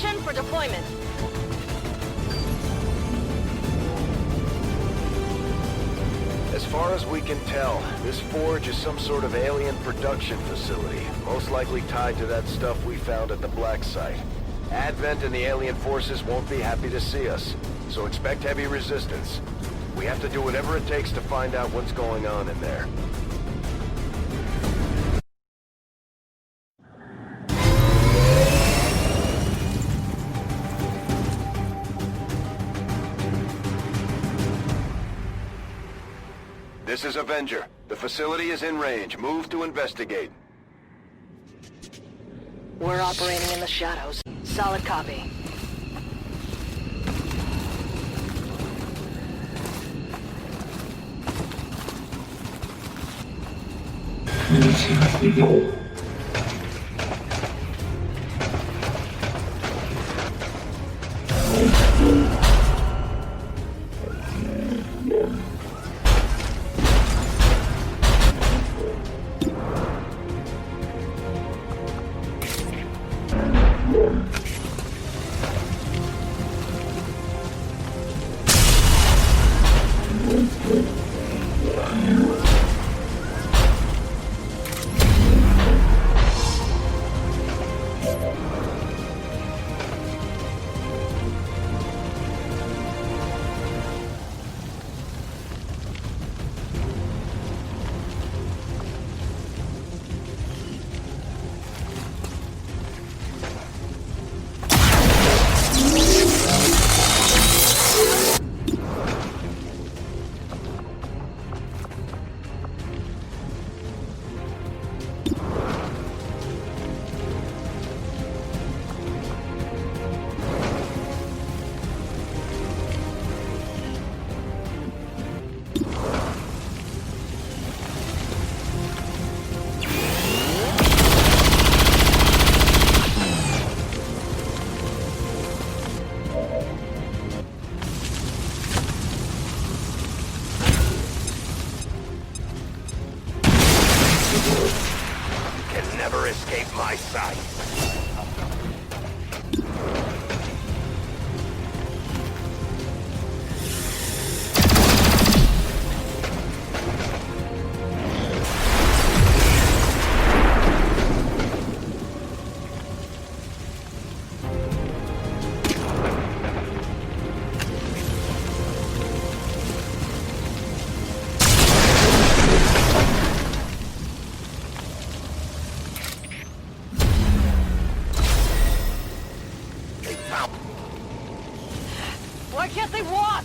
position for deployment. As far as we can tell, this forge is some sort of alien production facility, most likely tied to that stuff we found at the Black Site. Advent and the alien forces won't be happy to see us, so expect heavy resistance. We have to do whatever it takes to find out what's going on in there. This is Avenger. The facility is in range. Move to investigate. We're operating in the shadows. Solid copy. Can never escape my sight. Why can't they walk?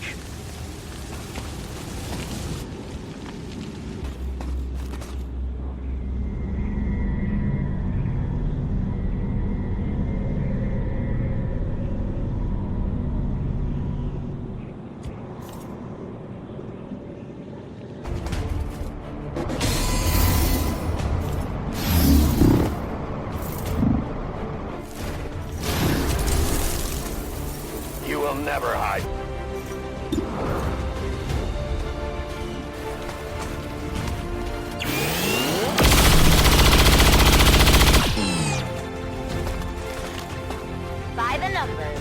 You will never hide. By the numbers.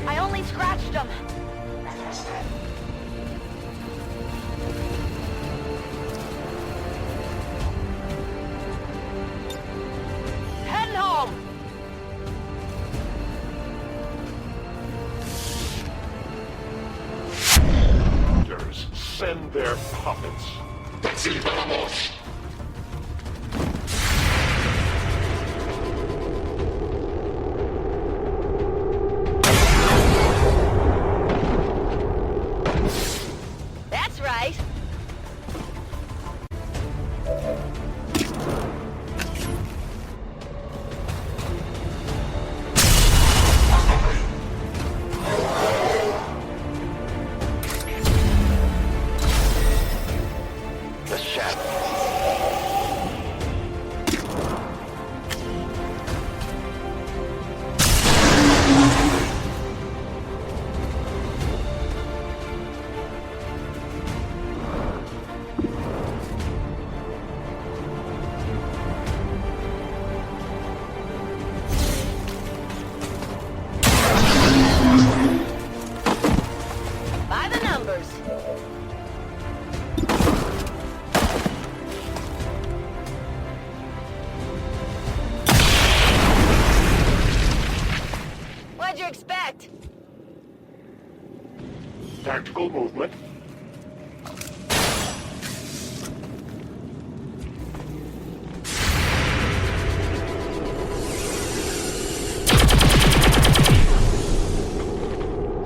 I only scratched them. Heading home. Send their puppets. That's right. The shadow. numbers. What'd you expect? Tactical movement.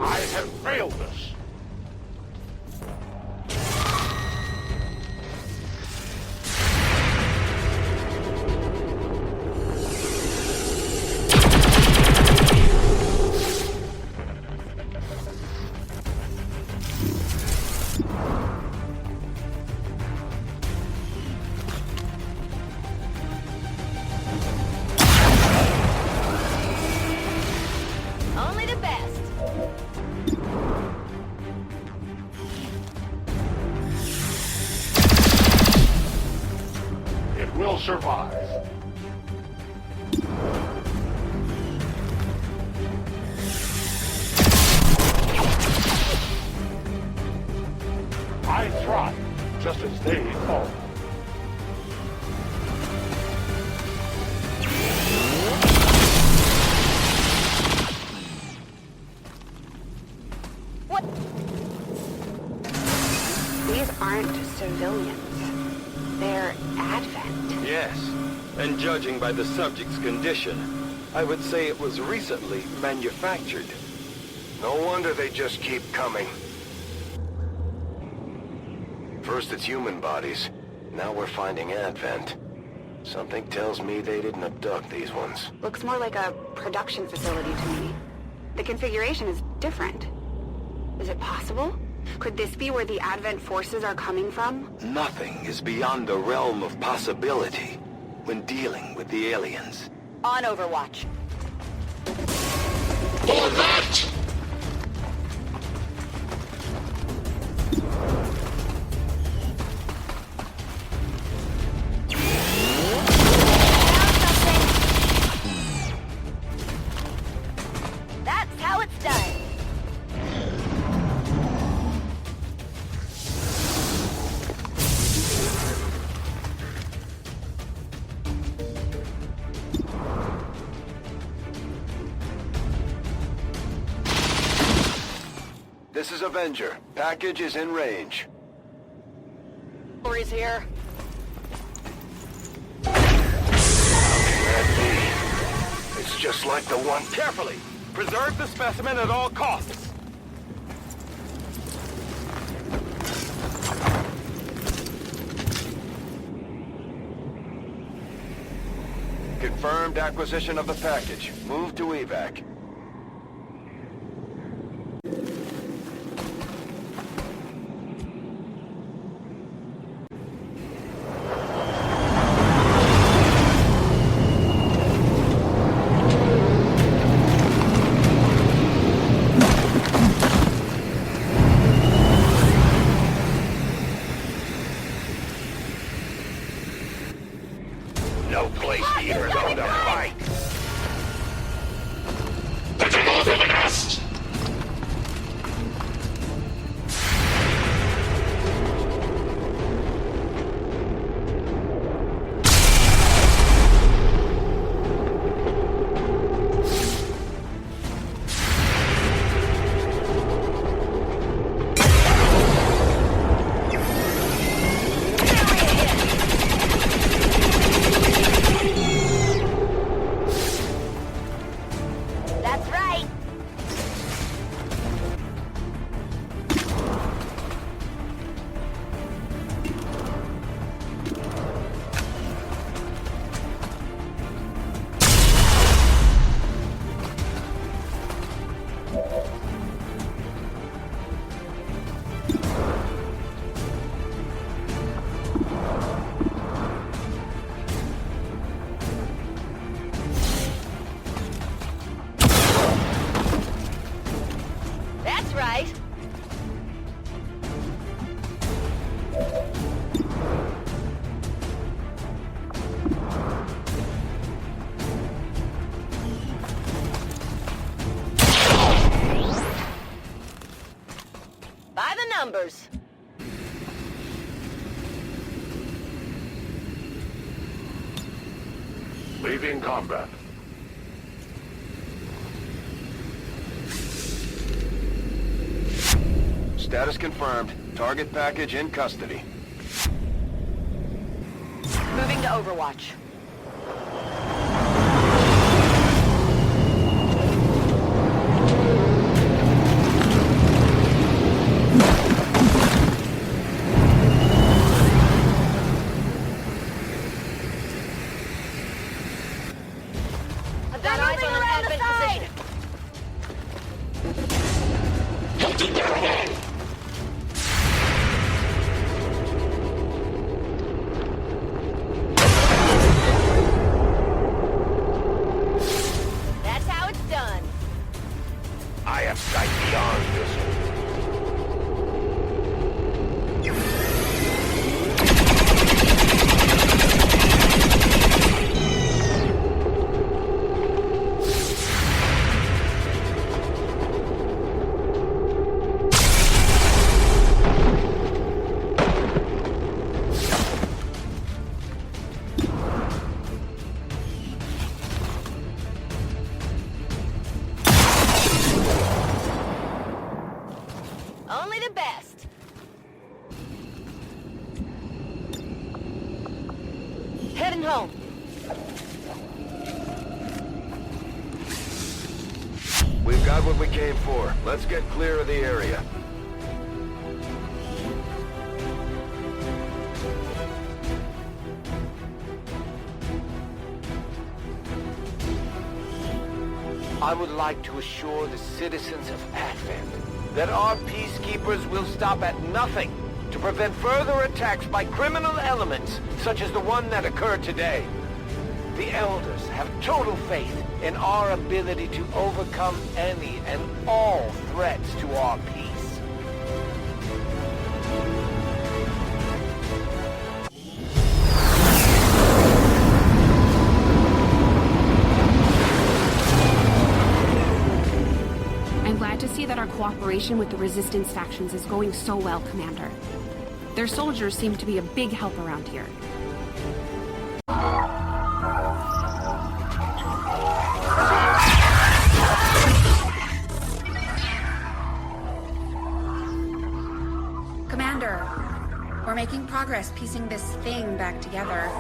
I have failed this. Only the best. It will survive. I thrive, just as they fall. What? These aren't civilians. They're Advent. Yes, and judging by the subject's condition, I would say it was recently manufactured. No wonder they just keep coming. First it's human bodies. Now we're finding Advent. Something tells me they didn't abduct these ones. Looks more like a production facility to me. The configuration is different. Is it possible? Could this be where the Advent forces are coming from? Nothing is beyond the realm of possibility when dealing with the aliens. On Overwatch. For that! That's how it's done. This is Avenger. Package is in range. Stories here. That be? It's just like the one... Carefully! Preserve the specimen at all costs! Confirmed acquisition of the package. Move to evac. No place here is on the fight. By the numbers. Leaving combat. Status confirmed. Target package in custody. Moving to Overwatch. I've got eyes on an advent position. That's how it's done. I have sight beyond this. Only the best. Heading home. We've got what we came for. Let's get clear of the area. I would like to assure the citizens of Advent that our peacekeepers will stop at nothing to prevent further attacks by criminal elements such as the one that occurred today. The Elders have total faith in our ability to overcome any and all threats to our peace. I'm glad to see that our cooperation with the Resistance factions is going so well, Commander. Their soldiers seem to be a big help around here. Commander, we're making progress piecing this thing back together,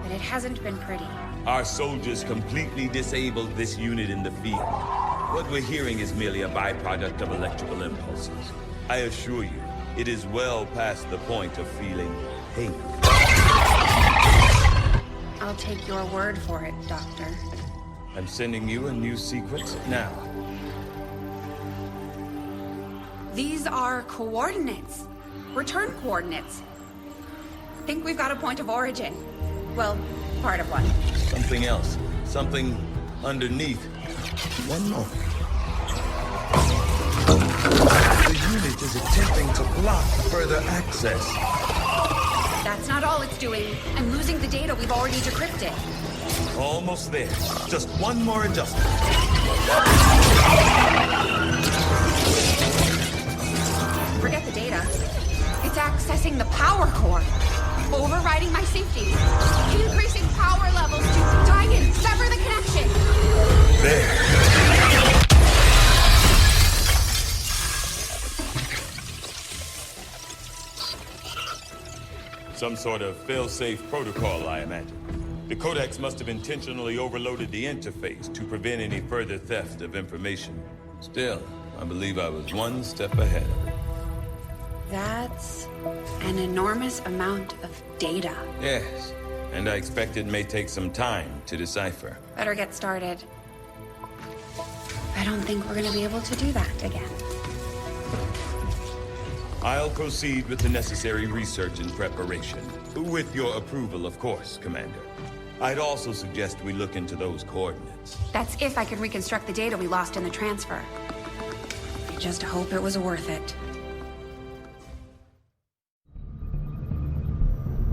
but it hasn't been pretty. Our soldiers completely disabled this unit in the field. What we're hearing is merely a byproduct of electrical impulses. I assure you, it is well past the point of feeling pain. I'll take your word for it, Doctor. I'm sending you a new sequence now. These are coordinates. Return coordinates. Think we've got a point of origin. Well, part of one. Something else. Something underneath. One moment. The unit is attempting to block further access. That's not all it's doing. I'm losing the data we've already decrypted. Almost there. Just one more adjustment. Forget the data. It's accessing the power core. Overriding my safety. Increasing power levels to tie in, sever the connection. There. Some sort of fail-safe protocol, I imagine. The Codex must have intentionally overloaded the interface to prevent any further theft of information. Still, I believe I was one step ahead of it. That's an enormous amount of data. Yes, and I expect it may take some time to decipher. Better get started. I don't think we're gonna be able to do that again. I'll proceed with the necessary research and preparation. With your approval, of course, Commander. I'd also suggest we look into those coordinates. That's if I can reconstruct the data we lost in the transfer. I just hope it was worth it.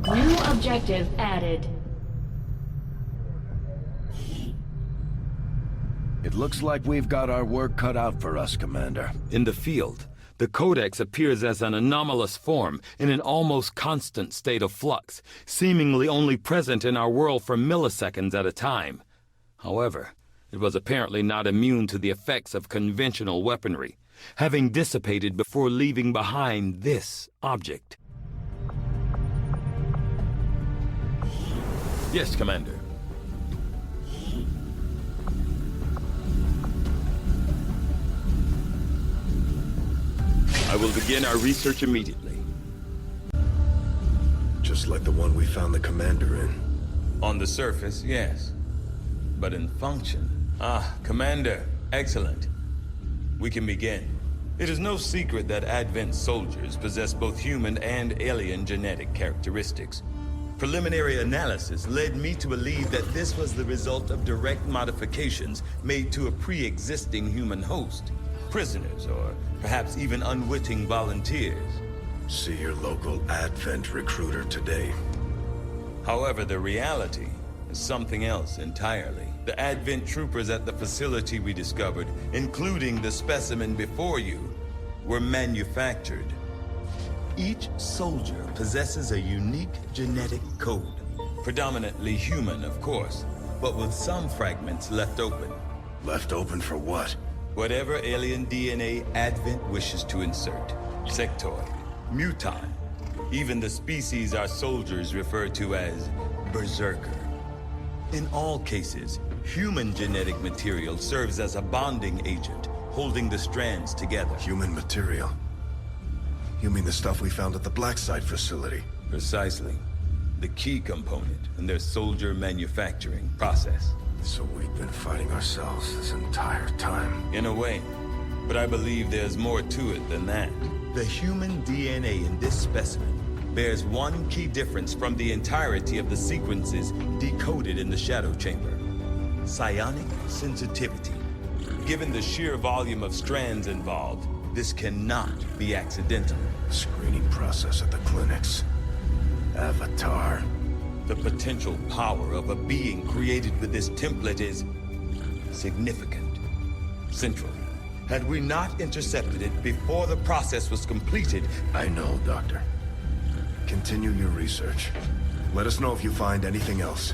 New objective added. It looks like we've got our work cut out for us, Commander. In the field, The Codex appears as an anomalous form in an almost constant state of flux, seemingly only present in our world for milliseconds at a time. However, it was apparently not immune to the effects of conventional weaponry, having dissipated before leaving behind this object. Yes, Commander. I will begin our research immediately. Just like the one we found the commander in. On the surface, yes. But in function... Commander, excellent. We can begin. It is no secret that Advent soldiers possess both human and alien genetic characteristics. Preliminary analysis led me to believe that this was the result of direct modifications made to a pre-existing human host. Prisoners, or perhaps even unwitting volunteers. See your local Advent recruiter today. However, the reality is something else entirely. The Advent troopers at the facility we discovered, including the specimen before you, were manufactured. Each soldier possesses a unique genetic code. Predominantly human, of course, but with some fragments left open. Left open for what? Whatever alien DNA Advent wishes to insert. Sectoid, mutant, even the species our soldiers refer to as Berserker. In all cases, human genetic material serves as a bonding agent, holding the strands together. Human material? You mean the stuff we found at the Black Site facility? Precisely. The key component in their soldier manufacturing process. So we've been fighting ourselves this entire time. In a way. But I believe there's more to it than that. The human DNA in this specimen bears one key difference from the entirety of the sequences decoded in the Shadow Chamber. Psionic sensitivity. Given the sheer volume of strands involved, this cannot be accidental. Screening process at the clinics. Avatar. The potential power of a being created with this template is significant. Central. Had we not intercepted it before the process was completed... I know, Doctor. Continue your research. Let us know if you find anything else.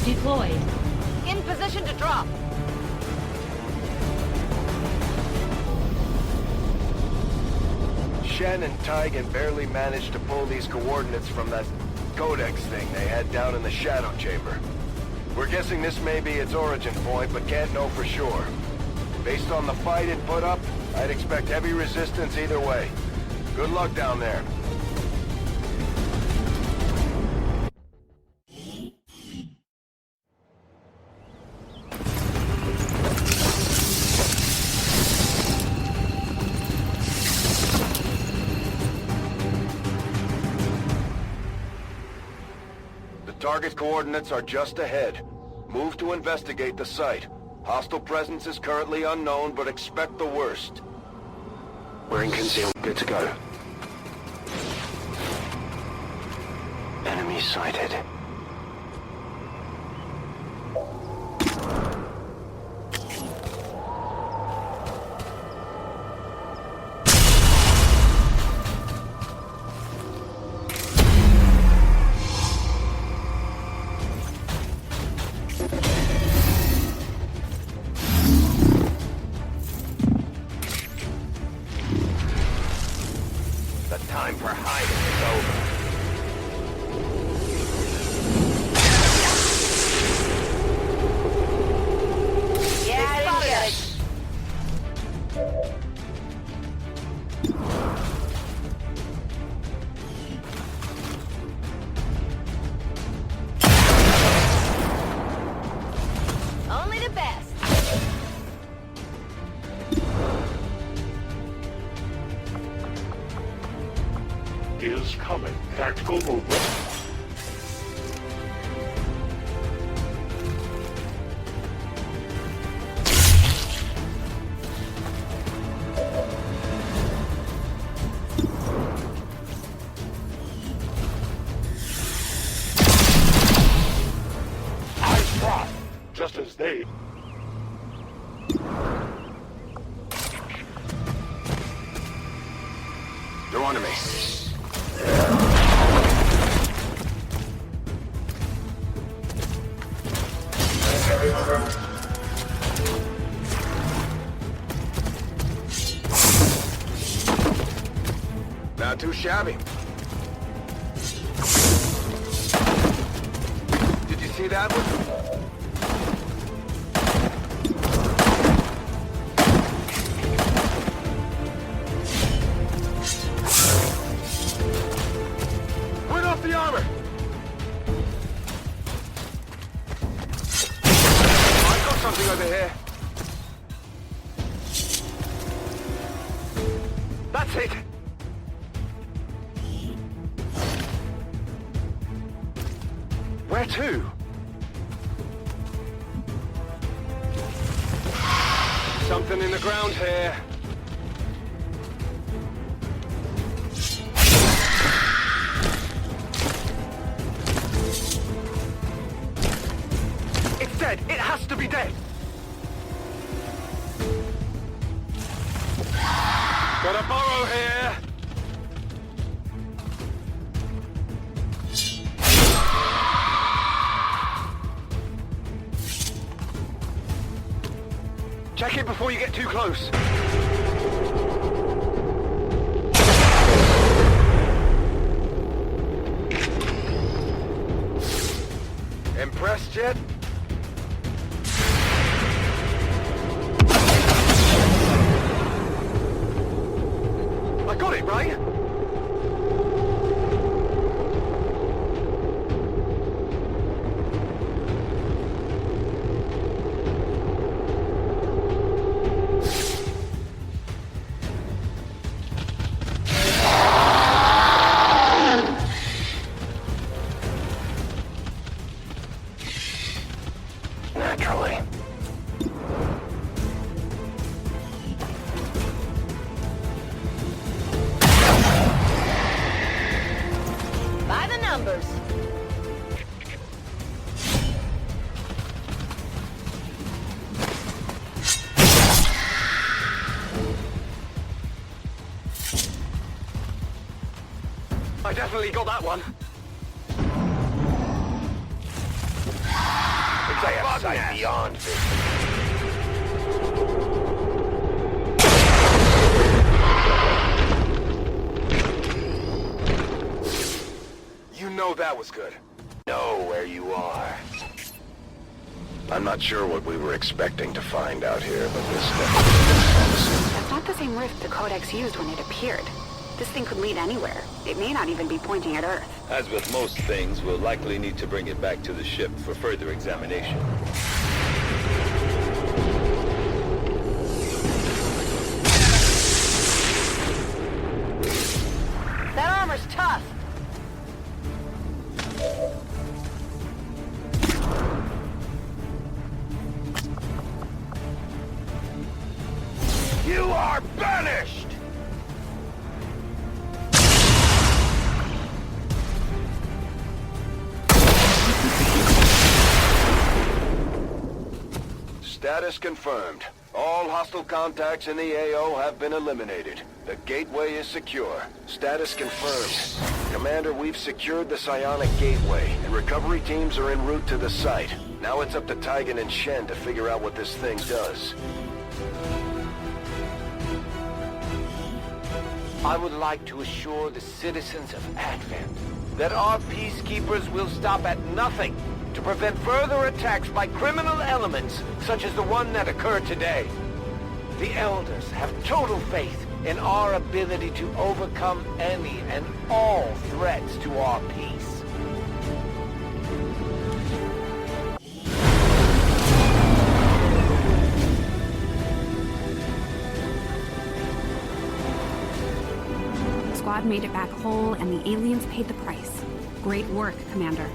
Deployed. In position to drop. Shen and Taigen barely managed to pull these coordinates from that Codex thing they had down in the Shadow Chamber. We're guessing this may be its origin point, but can't know for sure. Based on the fight it put up, I'd expect heavy resistance either way. Good luck down there. Target coordinates are just ahead. Move to investigate the site. Hostile presence is currently unknown, but expect the worst. We're in conceal. Good to go. Enemy sighted. Time for hiding is over. Vehicle movement. I spot, just as they... They're onto me. Not too shabby. Did you see that one? The armor! I got something over here. That's it! Where to? Something in the ground here. Dead. It has to be dead. Got a burrow here. Check it before you get too close. Impressed yet? Got it, right? Naturally. Numbers. I definitely got that one. I have sight beyond this. You know that was good. Know where you are. I'm not sure what we were expecting to find out here, but this definitely promising. That's not the same rift the Codex used when it appeared. This thing could lead anywhere. It may not even be pointing at Earth. As with most things, we'll likely need to bring it back to the ship for further examination. That armor's tough. You are banished! Status confirmed. All hostile contacts in the AO have been eliminated. The gateway is secure. Status confirmed. Commander, we've secured the psionic gateway, and recovery teams are en route to the site. Now it's up to Tigan and Shen to figure out what this thing does. I would like to assure the citizens of Advent that our peacekeepers will stop at nothing to prevent further attacks by criminal elements such as the one that occurred today. The Elders have total faith in our ability to overcome any and all threats to our peace. The squad made it back whole, and the aliens paid the price. Great work, Commander.